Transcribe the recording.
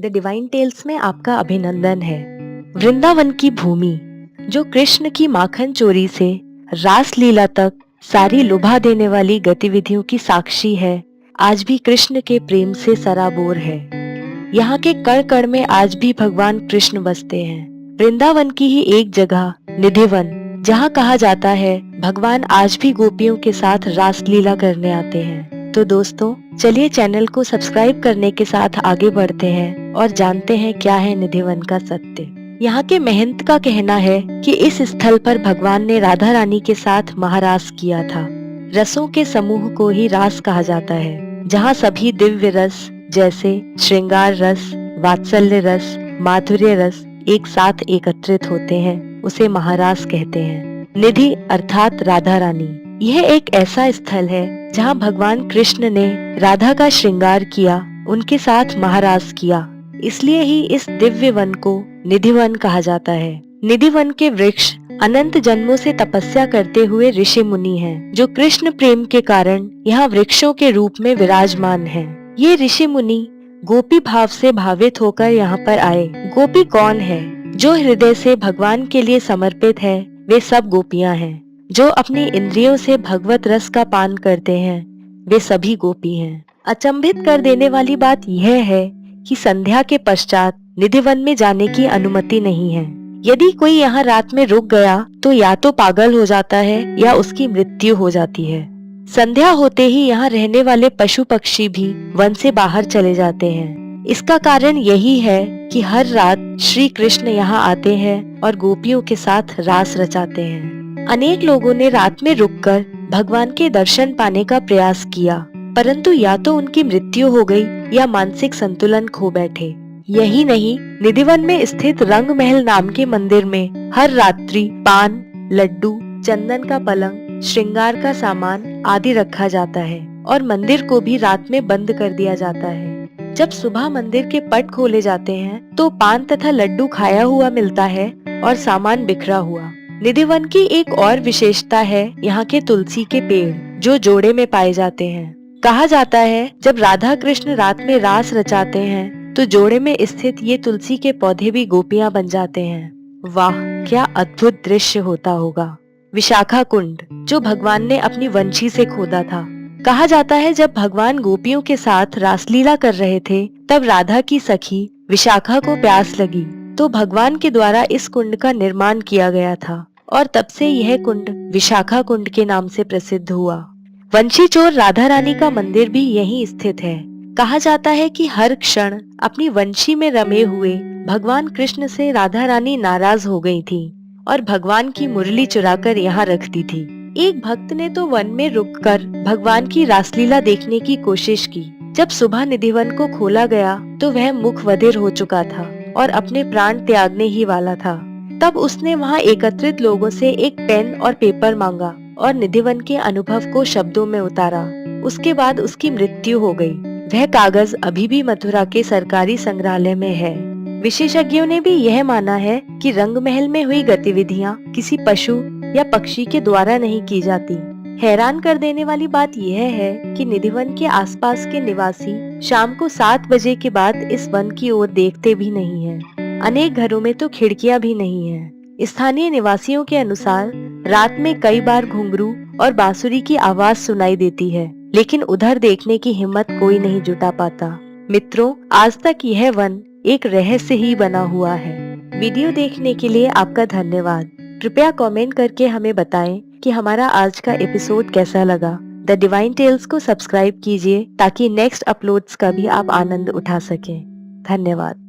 The divine tales में आपका अभिनंदन है। वृंदावन की भूमि जो कृष्ण की माखन चोरी से रास लीला तक सारी लुभा देने वाली गतिविधियों की साक्षी है, आज भी कृष्ण के प्रेम से सराबोर है। यहाँ के कण कण में आज भी भगवान कृष्ण बसते हैं। वृंदावन की ही एक जगह निधिवन, जहाँ कहा जाता है भगवान आज भी गोपियों के साथ रास लीला करने आते हैं। तो दोस्तों, चलिए चैनल को सब्सक्राइब करने के साथ आगे बढ़ते हैं और जानते हैं क्या है निधिवन का सत्य। यहाँ के महंत का कहना है कि इस स्थल पर भगवान ने राधा रानी के साथ महारास किया था। रसों के समूह को ही रास कहा जाता है, जहाँ सभी दिव्य रस जैसे श्रृंगार रस, वात्सल्य रस, माधुर्य रस एक साथ एकत्रित होते हैं, उसे महारास कहते हैं। निधि अर्थात राधा रानी, यह एक ऐसा स्थल है जहाँ भगवान कृष्ण ने राधा का श्रृंगार किया, उनके साथ महारास किया। इसलिए ही इस दिव्य वन को निधिवन कहा जाता है। निधिवन के वृक्ष अनंत जन्मों से तपस्या करते हुए ऋषि मुनि हैं, जो कृष्ण प्रेम के कारण यहाँ वृक्षों के रूप में विराजमान हैं। ये ऋषि मुनि गोपी भाव से भावित होकर यहाँ पर आए। गोपी कौन है? जो हृदय से भगवान के लिए समर्पित है, वे सब गोपियाँ हैं। जो अपनी इंद्रियों से भगवत रस का पान करते हैं, वे सभी गोपी हैं। अचंभित कर देने वाली बात यह है कि संध्या के पश्चात निधिवन में जाने की अनुमति नहीं है। यदि कोई यहाँ रात में रुक गया तो या तो पागल हो जाता है या उसकी मृत्यु हो जाती है। संध्या होते ही यहाँ रहने वाले पशु पक्षी भी वन से बाहर चले जाते हैं। इसका कारण यही है कि हर रात श्री कृष्ण यहाँ आते हैं और गोपियों के साथ रास रचाते हैं। अनेक लोगों ने रात में रुककर भगवान के दर्शन पाने का प्रयास किया, परंतु या तो उनकी मृत्यु हो गई या मानसिक संतुलन खो बैठे। यही नहीं, निधिवन में स्थित रंग महल नाम के मंदिर में हर रात्रि पान, लड्डू, चंदन का पलंग, श्रृंगार का सामान आदि रखा जाता है और मंदिर को भी रात में बंद कर दिया जाता है। जब सुबह मंदिर के पट खोले जाते हैं तो पान तथा लड्डू खाया हुआ मिलता है और सामान बिखरा हुआ। निधिवन की एक और विशेषता है यहाँ के तुलसी के पेड़, जो जोड़े में पाए जाते हैं। कहा जाता है जब राधा कृष्ण रात में रास रचाते हैं तो जोड़े में स्थित ये तुलसी के पौधे भी गोपियां बन जाते हैं। वाह, क्या अद्भुत दृश्य होता होगा। विशाखा कुंड, जो भगवान ने अपनी वंशी से खोदा था। कहा जाता है जब भगवान गोपियों के साथ रासलीला कर रहे थे, तब राधा की सखी विशाखा को प्यास लगी, तो भगवान के द्वारा इस कुंड का निर्माण किया गया था और तब से यह कुंड विशाखा कुंड के नाम से प्रसिद्ध हुआ। वंशी चोर राधा रानी का मंदिर भी यहीं स्थित है। कहा जाता है कि हर क्षण अपनी वंशी में रमे हुए भगवान कृष्ण से राधा रानी नाराज हो गई थी और भगवान की मुरली चुराकर यहाँ रख दी थी। एक भक्त ने तो वन में रुककर भगवान की रासलीला देखने की कोशिश की। जब सुबह निधिवन को खोला गया तो वह मुख बधिर हो चुका था और अपने प्राण त्यागने ही वाला था। तब उसने वहाँ एकत्रित लोगों से एक पेन और पेपर मांगा और निधिवन के अनुभव को शब्दों में उतारा। उसके बाद उसकी मृत्यु हो गई। वह कागज अभी भी मथुरा के सरकारी संग्रहालय में है। विशेषज्ञों ने भी यह माना है कि रंग महल में हुई गतिविधियाँ किसी पशु या पक्षी के द्वारा नहीं की जाती। हैरान कर देने वाली बात यह है कि निधिवन के आसपास के निवासी शाम को 7 बजे के बाद इस वन की ओर देखते भी नहीं हैं। अनेक घरों में तो खिड़कियां भी नहीं हैं। स्थानीय निवासियों के अनुसार रात में कई बार घुंघरू और बांसुरी की आवाज सुनाई देती है, लेकिन उधर देखने की हिम्मत कोई नहीं जुटा पाता। मित्रों, आज तक यह वन एक रहस्य ही बना हुआ है। वीडियो देखने के लिए आपका धन्यवाद। कृपया कमेंट करके हमें बताएं कि हमारा आज का एपिसोड कैसा लगा। द डिवाइन टेल्स को सब्सक्राइब कीजिए ताकि नेक्स्ट अपलोड्स का भी आप आनंद उठा सकें। धन्यवाद।